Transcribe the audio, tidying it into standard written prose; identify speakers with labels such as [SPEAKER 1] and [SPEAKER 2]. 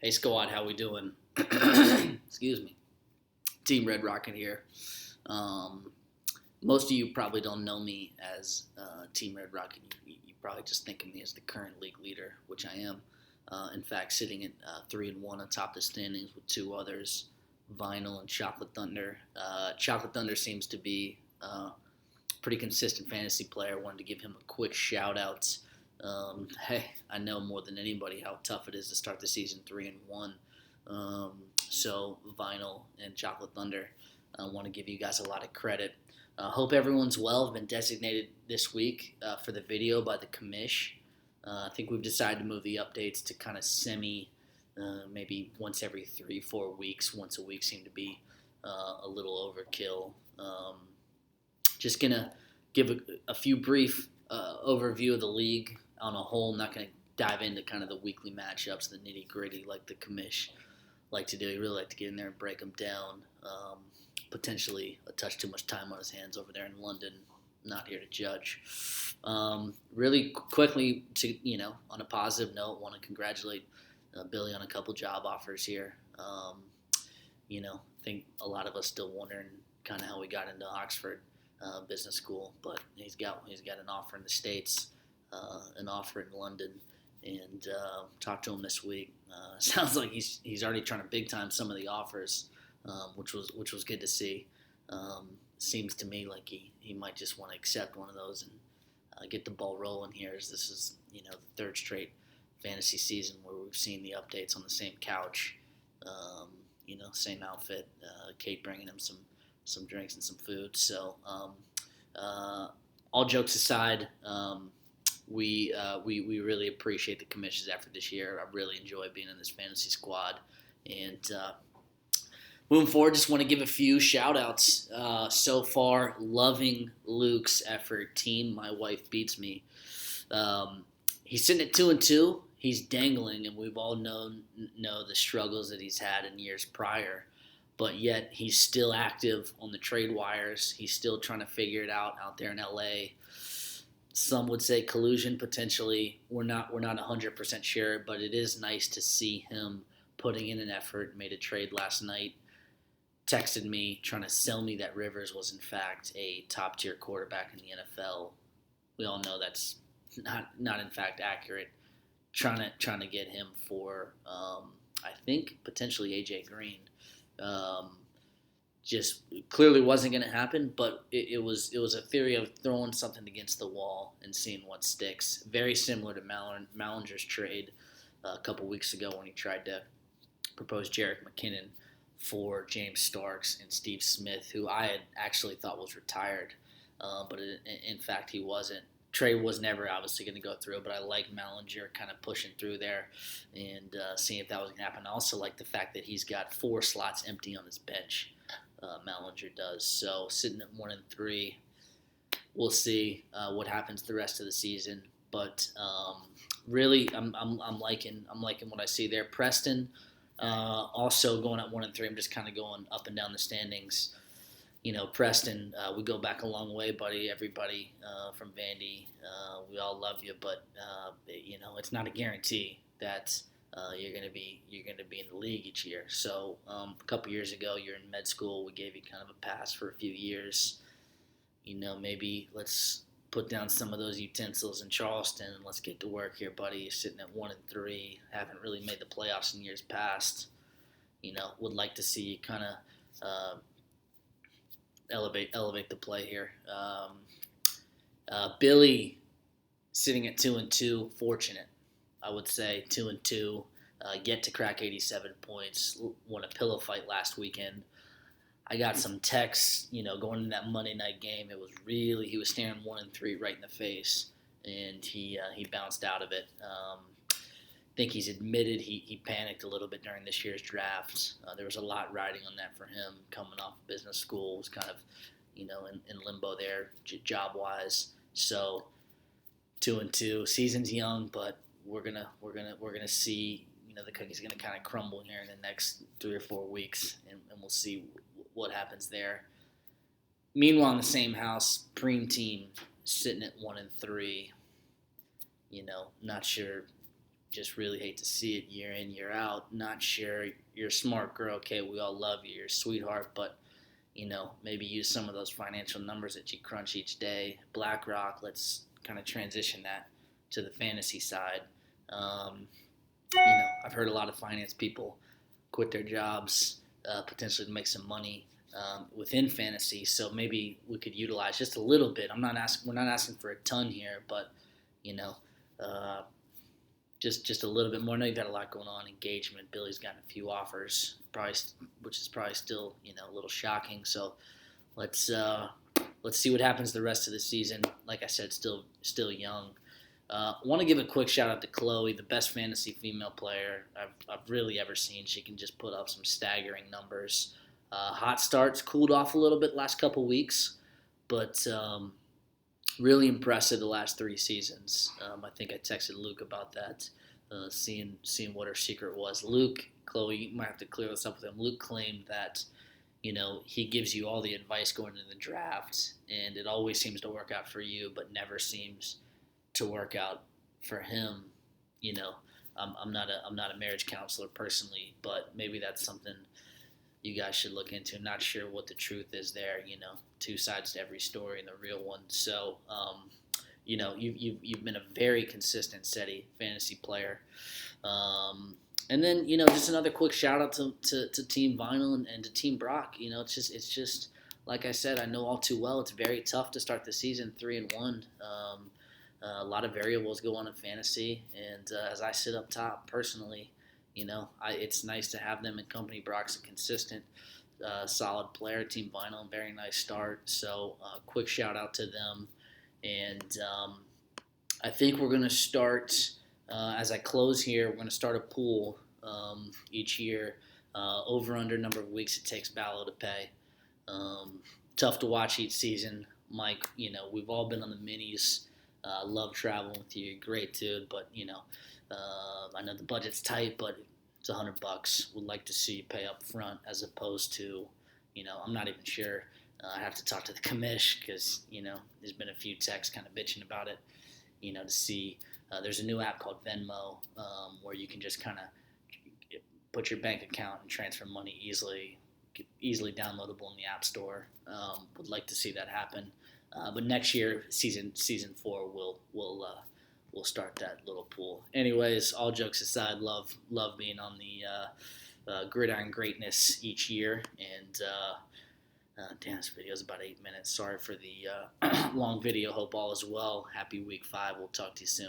[SPEAKER 1] Hey squad, how we doing? Excuse me. Team Red Rocket here. Um, Most of you probably don't know me as Team Red Rocket. You probably just think of me as the current league leader, which I am. In fact, sitting at 3-1 atop the standings with two others, Vinyl and Chocolate Thunder. Chocolate Thunder seems to be pretty consistent fantasy player. Wanted to give him a quick shout out. Hey, I know more than anybody how tough it is to start the season 3-1. So Vinyl and Chocolate Thunder, I want to give you guys a lot of credit. Hope everyone's well. I've been designated this week for the video by the commish. I think we've decided to move the updates to kind of maybe once every 3-4 weeks. Once a week seemed to be a little overkill. Just gonna give a few brief overview of the league on a whole. I'm not gonna dive into kind of the weekly matchups, the nitty gritty, like the commish like to do. He really like to get in there and break them down. Potentially a touch too much time on his hands over there in London. Not here to judge. Really quickly, on a positive note, want to congratulate Billy on a couple job offers here. I think a lot of us still wondering kind of how we got into Oxford Business School, but he's got an offer in the States, an offer in London, and talked to him this week. Sounds like he's already trying to big time some of the offers, which was good to see. Seems to me like he might just want to accept one of those and get the ball rolling here, as this is the third straight fantasy season where we've seen the updates on the same couch, same outfit. Kate bringing him some drinks and some food. So all jokes aside, we really appreciate the commission's effort this year. I really enjoy being in this fantasy squad, and moving forward, just want to give a few shout outs. So far, loving Luke's effort. Team, my wife beats me. He's sitting at 2-2. He's dangling, and we've all know the struggles that he's had in years prior. But yet he's still active on the trade wires. He's still trying to figure it out there in LA. Some would say collusion potentially. We're not 100% sure, but it is nice to see him putting in an effort. Made a trade last night. Texted me trying to sell me that Rivers was in fact a top tier quarterback in the NFL. We all know that's not in fact accurate. Trying to get him for I think potentially AJ Green. Just clearly wasn't going to happen, but it was a theory of throwing something against the wall and seeing what sticks. Very similar to Mallinger's trade a couple weeks ago when he tried to propose Jerick McKinnon for James Starks and Steve Smith, who I had actually thought was retired, but in fact he wasn't. Trade was never obviously going to go through, but I like Mallinger kind of pushing through there and seeing if that was going to happen. I also like the fact that he's got 4 slots empty on his bench. Mallinger does. So sitting at 1-3, we'll see what happens the rest of the season. But really, I'm liking what I see there. Preston also going at 1-3. I'm just kind of going up and down the standings. Preston, we go back a long way, buddy. Everybody from Vandy, we all love you, but it's not a guarantee that you're gonna be in the league each year. So a couple years ago, you're in med school. We gave you kind of a pass for a few years. Maybe let's put down some of those utensils in Charleston and let's get to work here, buddy. You're sitting at 1-3, haven't really made the playoffs in years past. Would like to see you kind of elevate the play here. Billy sitting at 2-2, fortunate, I would say. 2-2, get to crack 87 points. Won a pillow fight last weekend. I got some texts, going into that Monday night game. It was really, he was staring 1-3 right in the face, and he bounced out of it. I think he's admitted he panicked a little bit during this year's draft. There was a lot riding on that for him coming off business school. Was kind of, in limbo there, job-wise. So 2-2, season's young, but we're gonna see. The cookie's gonna kind of crumble here in the next 3 or 4 weeks, and we'll see what happens there. Meanwhile, in the same house, Preem team sitting at 1-3. Not sure just really hate to see it year in, year out. Not sure. You're a smart girl. Okay, we all love you. You're a sweetheart, but maybe use some of those financial numbers that you crunch each day. BlackRock, let's kind of transition that to the fantasy side. Um, I've heard a lot of finance people quit their jobs potentially to make some money within fantasy. So maybe we could utilize just a little bit. We're not asking for a ton here, but you know, uh, just a little bit more. I know you got a lot going on. Engagement. Billy's gotten a few offers, probably, which is probably still a little shocking. So let's uh, let's see what happens the rest of the season. Like I said, still young. Want to give a quick shout out to Chloe, the best fantasy female player I've really ever seen. She can just put up some staggering numbers. Hot starts, cooled off a little bit last couple weeks, but really impressive the last 3 seasons. I think I texted Luke about that, seeing what her secret was. Luke, Chloe, you might have to clear this up with him. Luke claimed that he gives you all the advice going into the draft, and it always seems to work out for you, but never seems to work out for him. You know, I'm not a marriage counselor personally, but maybe that's something you guys should look into. I'm not sure what the truth is there. Two sides to every story and the real one. So, you've been a very consistent, steady fantasy player. And then just another quick shout out to Team Vinyl and to Team Brock. It's just like I said, I know all too well. It's very tough to start the season 3-1. A lot of variables go on in fantasy, and as I sit up top personally, it's nice to have them in company. Brock's a consistent, solid player. Team Vinyl, very nice start. So, quick shout out to them. And I think we're going to start, as I close here, we're going to start a pool each year, over under number of weeks it takes Ballo to pay. Tough to watch each season. Mike, we've all been on the minis. Love traveling with you. Great dude, but I know the budget's tight, but it's $100. Would like to see you pay up front as opposed to, I'm not even sure. I have to talk to the commish because there's been a few texts kind of bitching about it. To see there's a new app called Venmo where you can just kind of put your bank account and transfer money easily downloadable in the App Store. Would like to see that happen. But next year, season 4, we'll start that little pool. Anyways, all jokes aside, love being on the Gridiron Greatness each year. And damn, this video is about 8 minutes. Sorry for the long video. Hope all is well. Happy week 5. We'll talk to you soon.